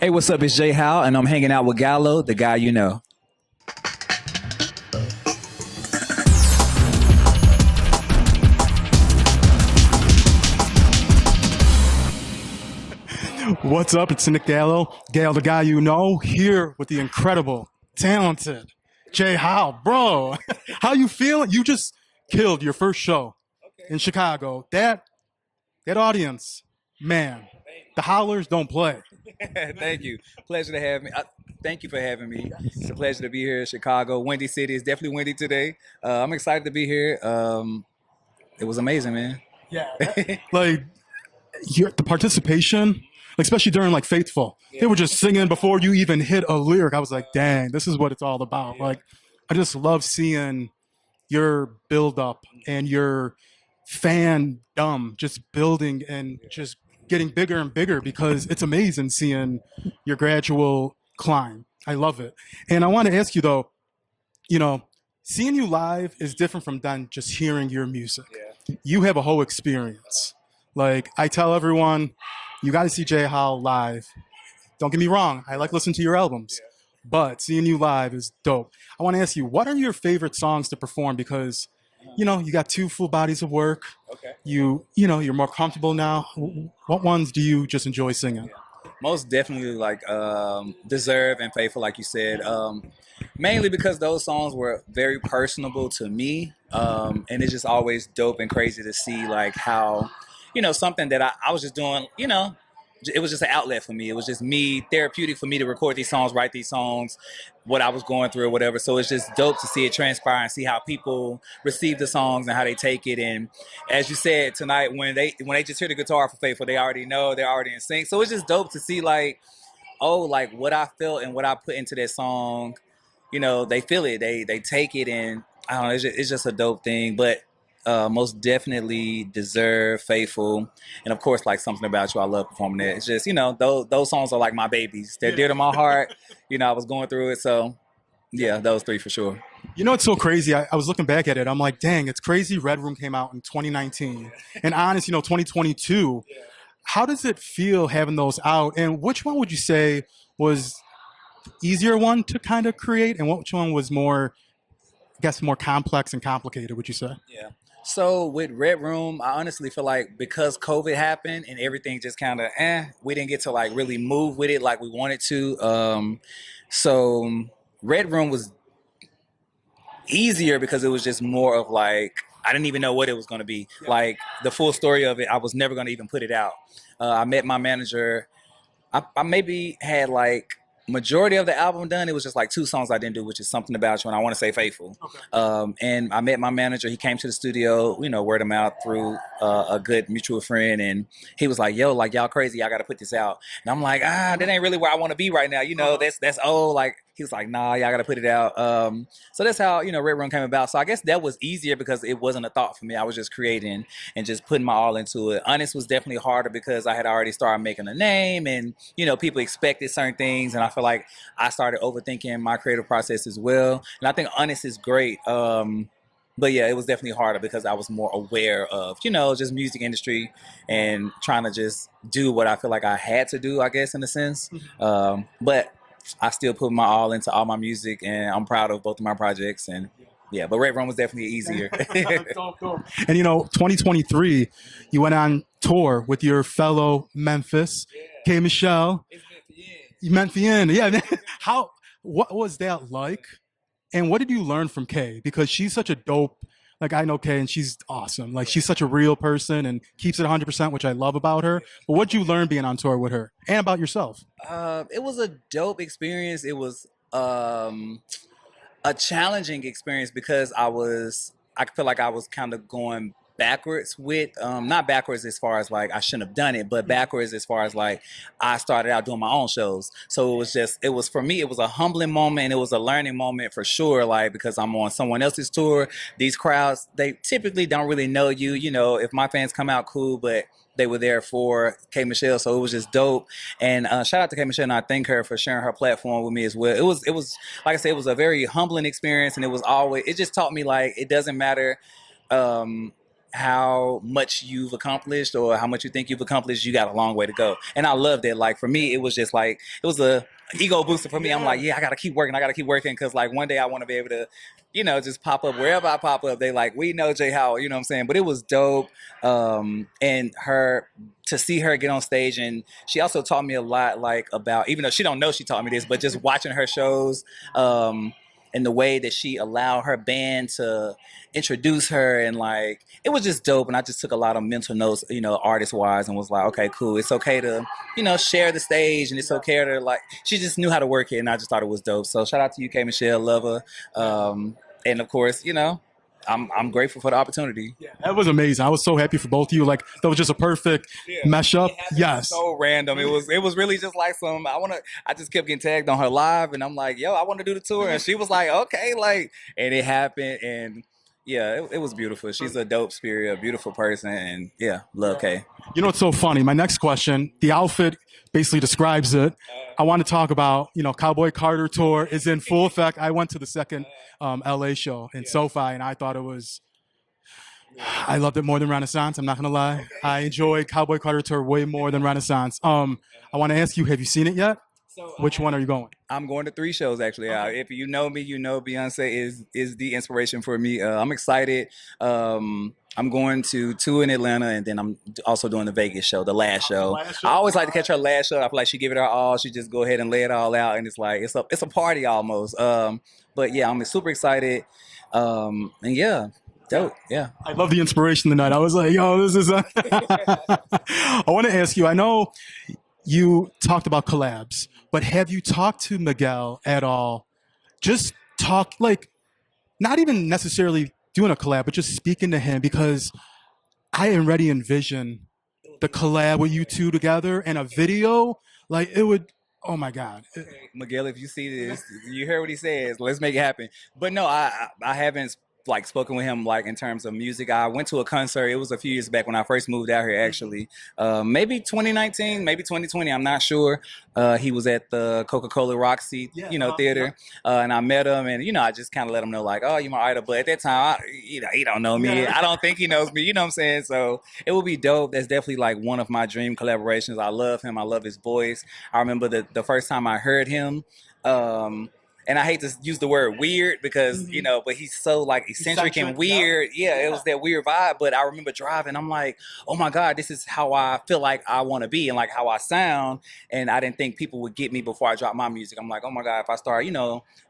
Hey, what's up? It's Jay Howell, and I'm hanging out with Gallo, the guy you know. What's up? It's Nick Gallo, Gail, the guy you know, here with the incredible, talented Jay Howe. Bro, how you feeling? You just killed your first show in Chicago. That audience, man, the Howlers don't play. Thank you. Pleasure to have me. Thank you for having me. It's a pleasure to be here in Chicago. Windy city. It's definitely windy today. I'm excited to be here. It was amazing, man. Yeah, like the participation, like especially during like Faithful, they were just singing before you even hit a lyric. I was like, dang, this is what it's all about. Like, I just love seeing your build up and your fandom just building and just getting bigger and bigger because it's amazing seeing your gradual climb. I love it. And I want to ask you though, you know, seeing you live is different from than just hearing your music. You have a whole experience. Like I tell everyone, you got to see Jay Howell live. Don't get me wrong, I like listening to your albums, but seeing you live is dope. I want to ask you, what are your favorite songs to perform? Because you got two full bodies of work. Okay. You're more comfortable now. What ones do you just enjoy singing? Most definitely like Deserve and Faithful, like you said. Mainly because those songs were very personable to me. And it's just always dope and crazy to see like how, something that I was just doing, it was just an outlet for me. It was just me, therapeutic for me to record these songs, write these songs, what I was going through or whatever. So it's just dope to see it transpire and see how people receive the songs and how they take it. And as you said tonight, when they just hear the guitar for Faithful, they already know, they're already in sync. So it's just dope to see like, oh, like what I felt and what I put into that song, they feel it, they take it, and I don't know, it's just a dope thing. But most definitely Deserve, Faithful, and of course like Something About You. I love performing that. It's just those songs are like my babies. They're dear to my heart. I was going through it, so yeah, those three for sure. You know, it's so crazy. I was looking back at it. I'm like, dang, it's crazy. Red Room came out in 2019, and Honest, 2022. How does it feel having those out? And which one would you say was easier one to kind of create, and which one was more, I guess, more complex and complicated? Would you say? Yeah. So with Red Room, I honestly feel like because COVID happened and everything just kind of we didn't get to like really move with it like we wanted to. So Red Room was easier because it was just more of like I didn't even know what it was going to be. Like the full story of it, I was never going to even put it out. I met my manager. I maybe had like majority of the album done. It was just like two songs I didn't do, which is Something About You and I Want to Say Faithful. Okay. And I met my manager. He came to the studio, word of mouth through a good mutual friend, and he was like, "Yo, like y'all crazy, y'all got to put this out." And I'm like, that ain't really where I want to be right now. That's old. Like he was like, "Nah, y'all got to put it out." So that's how Red Room came about. So I guess that was easier because it wasn't a thought for me. I was just creating and just putting my all into it. Honest was definitely harder because I had already started making a name, and people expected certain things, and I feel like I started overthinking my creative process as well. And I think Honest is great. But yeah, it was definitely harder because I was more aware of, just music industry and trying to just do what I feel like I had to do, I guess, in a sense. But I still put my all into all my music, and I'm proud of both of my projects. And yeah, but Red Room was definitely easier. And 2023, you went on tour with your fellow Memphis, K. Michelle. Memphian, yeah. What was that like? And what did you learn from Kay? Because she's such a dope, like I know Kay and she's awesome. Like she's such a real person and keeps it 100%, which I love about her. But what did you learn being on tour with her and about yourself? It was a dope experience. It was a challenging experience because I feel like I was kind of going backwards with not backwards as far as like I shouldn't have done it, but backwards as far as like I started out doing my own shows. So it was for me, it was a humbling moment and it was a learning moment for sure, like because I'm on someone else's tour. These crowds, they typically don't really know you. If my fans come out, cool, but they were there for K. Michelle, so it was just dope. And shout out to K. Michelle, and I thank her for sharing her platform with me as well. It was like I said, it was a very humbling experience, and it just taught me like it doesn't matter. how much you've accomplished or how much you think you've accomplished, you got a long way to go. And I loved it. Like for me, it was just like it was a ego booster for me. I'm like, yeah, I gotta keep working. I gotta keep working because like one day I want to be able to, just pop up wherever I pop up. They like, we know Jay Howell, you know what I'm saying? But it was dope. And her to see her get on stage, and she also taught me a lot, like about, even though she don't know she taught me this, but just watching her shows. And the way that she allowed her band to introduce her, and like it was just dope. And I just took a lot of mental notes, artist wise, and was like, okay, cool, it's okay to share the stage, and it's okay to like, she just knew how to work it, and I just thought it was dope. So shout out to you, K Michelle, love her. And of course, I'm grateful for the opportunity. Yeah, that was amazing. I was so happy for both of you. Like that was just a perfect mesh up. Yes. So random. It was really just like I just kept getting tagged on her live, and I'm like, yo, I want to do the tour, and she was like, okay, like, and it happened. And yeah, it was beautiful. She's a dope spirit, a beautiful person, and yeah, love Kay. You know what's so funny? My next question, the outfit basically describes it. I want to talk about, Cowboy Carter tour is in full effect. I went to the second LA show in SoFi, and I thought I loved it more than Renaissance. I'm not gonna lie. I enjoyed Cowboy Carter tour way more than Renaissance. I want to ask you, have you seen it yet? Which one are you going? I'm going to 3 shows actually. If you know me, Beyonce is the inspiration for me. I'm excited. I'm going to 2 in Atlanta, and then I'm also doing the Vegas show, the last show. I always like to catch her last show. I feel like she give it her all. She just go ahead and lay it all out, and it's like it's a party almost. But yeah, I'm super excited. And yeah, dope. Yeah. I love the inspiration tonight. I was like, yo, this is. I want to ask you. I know you talked about collabs, but have you talked to Miguel at all? Just talk, like, not even necessarily doing a collab, but just speaking to him, because I already envision the collab with you two together and a video. Like it would. Oh my God. Miguel, if you see this, you hear what he says. Let's make it happen. But no, I haven't like spoken with him like in terms of music. I went to a concert. It was a few years back when I first moved out here. Actually, maybe 2019, maybe 2020. I'm not sure. He was at the Coca-Cola Roxy, theater, and I met him, and I just kind of let him know like, oh, you're my idol. But at that time, he don't know me. I don't think he knows me. You know what I'm saying? So it would be dope. That's definitely like one of my dream collaborations. I love him. I love his voice. I remember the first time I heard him. And I hate to use the word weird because, but he's so like eccentric and weird. Yeah, it was that weird vibe. But I remember driving, I'm like, oh my God, this is how I feel like I want to be and like how I sound. And I didn't think people would get me before I dropped my music. I'm like, oh my God, if I start,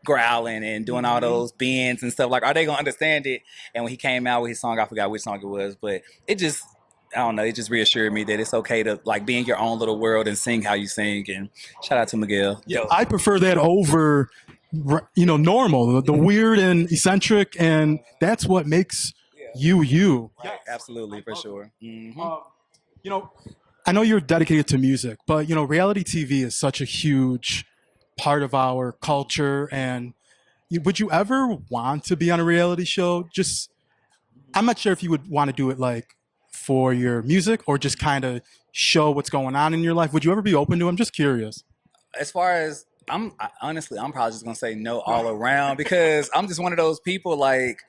growling and doing all those bends and stuff, like, are they going to understand it? And when he came out with his song, I forgot which song it was, but it just, I don't know, it just reassured me that it's okay to like be in your own little world and sing how you sing. And shout out to Miguel. Yeah, I prefer that over normal, the weird and eccentric, and that's what makes you. Right, absolutely, for sure. Mm-hmm. I know you're dedicated to music, but reality TV is such a huge part of our culture. And would you ever want to be on a reality show? Just, I'm not sure if you would want to do it like for your music or just kind of show what's going on in your life. Would you ever be open to it? I'm just curious. As far as honestly, I'm probably just gonna say no all around because I'm just one of those people. Like,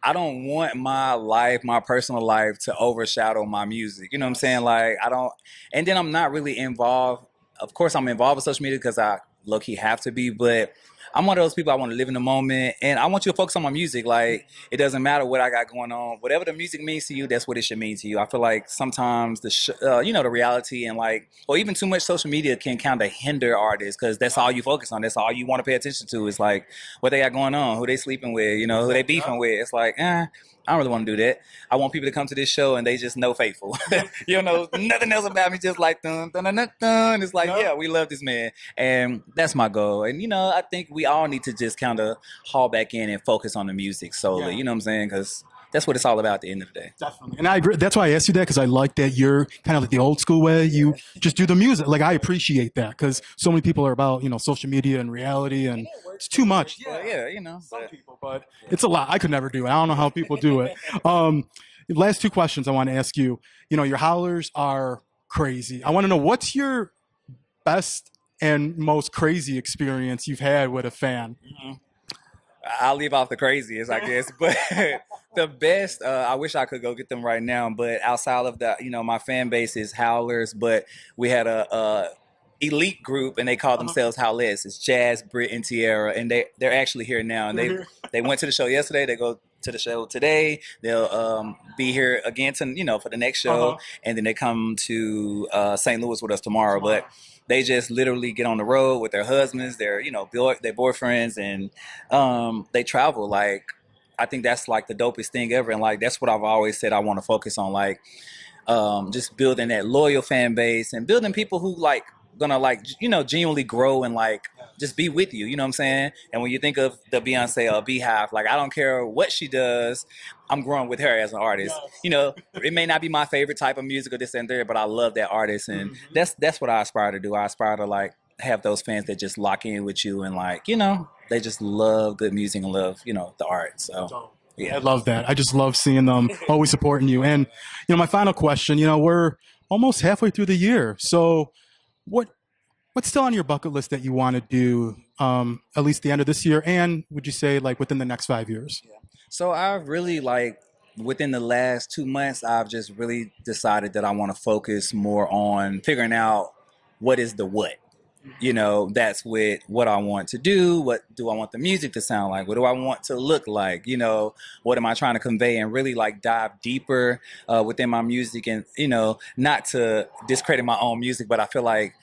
I don't want my life, my personal life, to overshadow my music. You know what I'm saying? Like, I don't, and then I'm not really involved. Of course, I'm involved with social media because I low key have to be, but I'm one of those people. I want to live in the moment, and I want you to focus on my music. Like, it doesn't matter what I got going on. Whatever the music means to you, that's what it should mean to you. I feel like sometimes the reality and like, or even too much social media can kind of hinder artists because that's all you focus on. That's all you want to pay attention to. It's like what they got going on, who they sleeping with, who they beefing with. It's like, I don't really want to do that. I want people to come to this show and they just know Faithful. You know nothing else about me, just like dun dun dun dun. Dun. It's like, yeah, we love this man, and that's my goal. And I think we all need to just kind of haul back in and focus on the music solely. You know what I'm saying? Because that's what it's all about at the end of the day. Definitely. And I agree. That's why I asked you that, because I like that you're kind of like the old school way. You just do the music. Like, I appreciate that because so many people are about, social media and reality, and it's too much. Yeah, some people, but it's a lot. I could never do it. I don't know how people do it. Last 2 questions I want to ask you. Your howlers are crazy. I want to know, what's your best and most crazy experience you've had with a fan? I'll leave off the craziest, I guess. But The best. I wish I could go get them right now, but outside of that, my fan base is Howlers. But we had a elite group, and they call themselves Howlets. It's Jazz, Britt, and Tierra, and they're actually here now. And They're they here. they went to the show yesterday. They go to the show today. They'll be here again to for the next show, Uh-huh. and then they come to St. Louis with us tomorrow. But they just literally get on the road with their husbands, their their boyfriends, and they travel like. I think that's like the dopest thing ever, and like that's what I've always said I want to focus on, like just building that loyal fan base and building people who like gonna like genuinely grow and like just be with you. You know what I'm saying? And when you think of the Beyonce or Beehive, like I don't care what she does, I'm growing with her as an artist. It may not be my favorite type of music or this and there, but I love that artist, and that's what I aspire to do. I aspire to like have those fans that just lock in with you and like they just love good music and love the art. So I yeah. love that. I just love seeing them always supporting you. And my final question. We're almost halfway through the year. So, what what's still on your bucket list that you want to do, at least the end of this year, and would you say like within the next 5 years? So I've really like within the last 2 months, I've just really decided that I want to focus more on figuring out what is the what. That's with what I want to do. What do I want the music to sound like? What do I want to look like? What am I trying to convey? And really like dive deeper within my music, and not to discredit my own music, but I feel like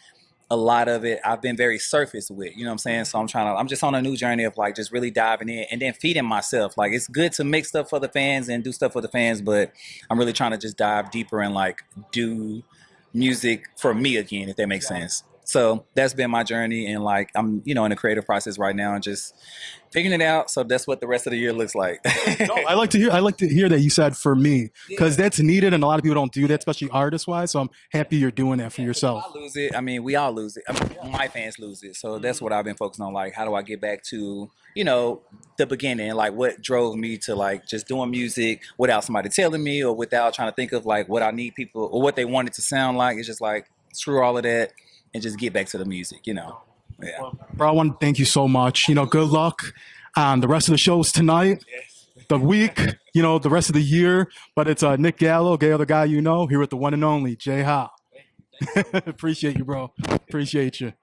a lot of it I've been very surface with, you know what I'm saying? So I'm just on a new journey of like just really diving in and then feeding myself. Like it's good to make stuff for the fans and do stuff for the fans, but I'm really trying to just dive deeper and like do music for me again, if that makes sense. So that's been my journey, and like I'm, in the creative process right now and just figuring it out. So that's what the rest of the year looks like. No, I like to hear that you said for me, because that's needed and a lot of people don't do that, especially artist wise. So I'm happy you're doing that for yourself. I lose it. I mean, we all lose it. I mean, my fans lose it. So that's what I've been focusing on. Like, how do I get back to, the beginning? Like, what drove me to like just doing music without somebody telling me or without trying to think of like what I need people or what they want it to sound like. It's just like screw all of that and just get back to the music. Yeah. Bro, I want to thank you so much. Good luck on the rest of the shows tonight, the week, the rest of the year. But it's Nick Gallo, gay other guy here with the one and only J Howe. Appreciate you, bro. Appreciate you.